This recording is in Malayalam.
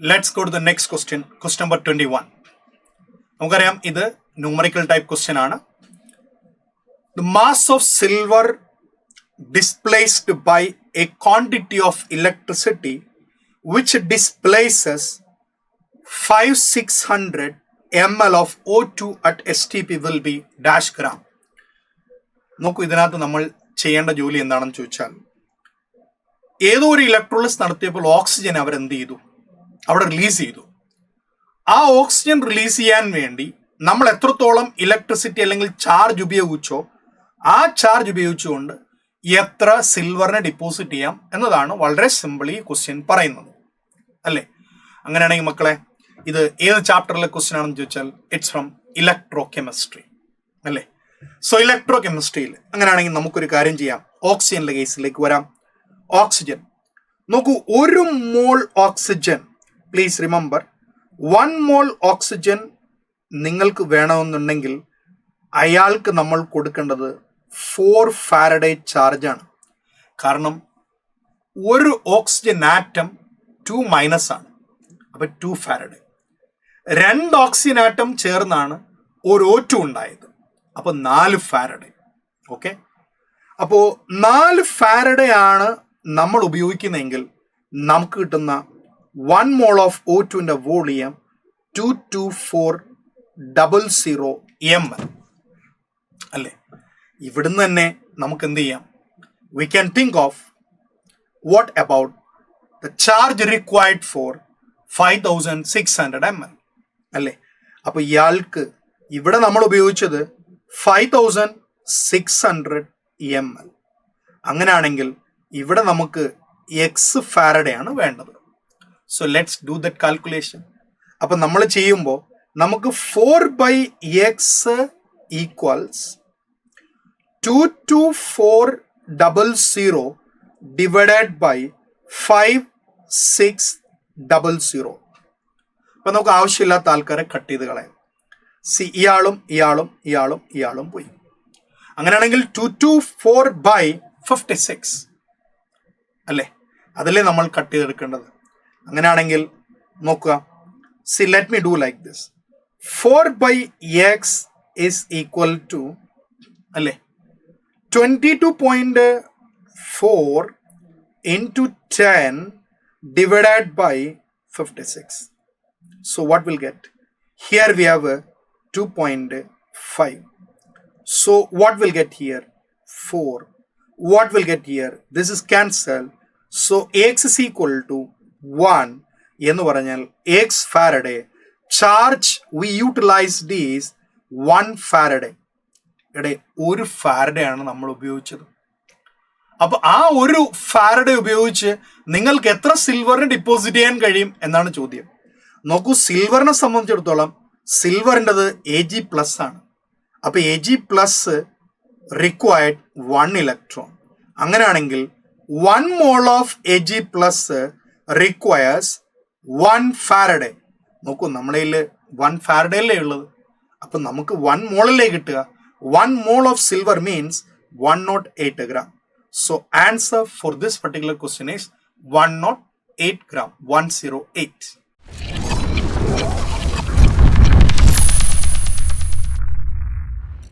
Let's go to the next question. Question number 21. നമുക്കറിയാം ഇത് ന്യൂമറിക്കൽ ടൈപ്പ് ക്വസ്റ്റ്യൻ ആണ്. The mass of silver displaced by a quantity of electricity which displaces 5600 ml of O2 at STP will be dash gram. നോക്കൂ, ഇതിനകത്ത് നമ്മൾ ചെയ്യേണ്ട ജോലി എന്താണെന്ന് ചോദിച്ചാൽ, ഏതോ ഒരു ഇലക്ട്രോളിസ് നടത്തിയപ്പോൾ ഓക്സിജൻ അവർ എന്ത് ചെയ്തു, അവിടെ റിലീസ് ചെയ്തു. ആ ഓക്സിജൻ റിലീസ് ചെയ്യാൻ വേണ്ടി നമ്മൾ എത്രത്തോളം ഇലക്ട്രിസിറ്റി അല്ലെങ്കിൽ ചാർജ് ഉപയോഗിച്ചോ ആ ചാർജ് ഉപയോഗിച്ചുകൊണ്ട് എത്ര സിൽവറിനെ ഡിപ്പോസിറ്റ് ചെയ്യാം എന്നതാണ് വളരെ സിമ്പിളി ക്വസ്റ്റ്യൻ പറയുന്നത്, അല്ലേ? അങ്ങനെയാണെങ്കിൽ മക്കളെ, ഇത് ഏത് ചാപ്റ്ററിലെ ക്വസ്റ്റ്യൻ ആണെന്ന് ചോദിച്ചാൽ ഇറ്റ്സ് ഫ്രം ഇലക്ട്രോ കെമിസ്ട്രി, അല്ലേ? സോ ഇലക്ട്രോ കെമിസ്ട്രിയിൽ അങ്ങനെയാണെങ്കിൽ നമുക്കൊരു കാര്യം ചെയ്യാം. ഓക്സിജന്റെ കേസിലേക്ക് വരാം. ഓക്സിജൻ നോക്കൂ, ഒരു മോൾ oxygen, please remember, 1 mall oxygen നിങ്ങൾക്ക് വേണമെന്നുണ്ടെങ്കിൽ അയാൾക്ക് നമ്മൾ കൊടുക്കേണ്ടത് 4 ഫാരഡേ ചാർജാണ്. കാരണം ഒരു ഓക്സിജൻ ആറ്റം 2 മൈനസ് ആണ്, അപ്പം 2 ഫാരഡേ. 2 ഓക്സിജൻ ആറ്റം ചേർന്നാണ് ഒരു O2 ഉണ്ടായത്, അപ്പോൾ 4 ഫാരഡേ. ഓക്കെ, അപ്പോൾ 4 ഫാരഡേ ആണ് നമ്മൾ ഉപയോഗിക്കുന്നതെങ്കിൽ നമുക്ക് കിട്ടുന്ന 1 മോൾ ഓഫ് O2ന്റെ വോളിയം 22400 ml, അല്ലേ? ഇവിടുന്ന് തന്നെ നമുക്ക് എന്ത് ചെയ്യാം? We can think of what about the charge required for 5600 ml, അല്ലേ? അപ്പോൾ ഇയാൾക്ക് ഇവിടെ നമ്മൾ ഉപയോഗിച്ചത് 5600 ml. അങ്ങനെയാണെങ്കിൽ ഇവിടെ നമുക്ക് എക്സ് ഫാരഡേ ആണ് വേണ്ടത്. So let's do that calculation. അപ്പം നമ്മൾ ചെയ്യുമ്പോൾ നമുക്ക് 4/x ഈക്വൽസ് 22400 ഡിവൈഡഡ് ബൈ 5600. അപ്പം നമുക്ക് ആവശ്യമില്ലാത്ത ആൾക്കാരെ കട്ട് ചെയ്ത് കളയാം. ഇയാളും പോയി. അങ്ങനെയാണെങ്കിൽ 224/56, അല്ലേ? അതല്ലേ നമ്മൾ കട്ട് ചെയ്തെടുക്കേണ്ടത്. അങ്ങനെയാണെങ്കിൽ നോക്കുക, let me do like this. 4/x is equal to, അല്ലേ, 22.4 into 10 divided by 56. So what will get? Here we have a 2.5. So what will get here? 4. What will get here? This is cancelled. So x is equal to 1 എന്ന് പറഞ്ഞാൽ x faraday. Charge we utilised is 1 faraday. ഇവിടെ 1 ഫാരഡേ ആണ് നമ്മൾ ഉപയോഗിച്ചത്. അപ്പോൾ ആ 1 ഫാരഡേ ഉപയോഗിച്ച് നിങ്ങൾക്ക് എത്ര സിൽവറിന് ഡിപ്പോസിറ്റ് ചെയ്യാൻ കഴിയും എന്നാണ് ചോദ്യം. നോക്കൂ, സിൽവറിനെ സംബന്ധിച്ചിടത്തോളം സിൽവറിൻ്റെത് Ag+ ആണ്. അപ്പോൾ Ag+ റിക്വയർഡ് 1 ഇലക്ട്രോൺ. അങ്ങനെയാണെങ്കിൽ 1 mole of Ag+ requires 1 Faraday. നോക്കൂ, നമ്മുടെ കയ്യിൽ 1 ഫാരഡേ അല്ലേ ഉള്ളത്, അപ്പം നമുക്ക് 1 മോളല്ലേ കിട്ടുക. 1 mole of silver means 108 gram. So answer for this particular question is 108 gram, 108.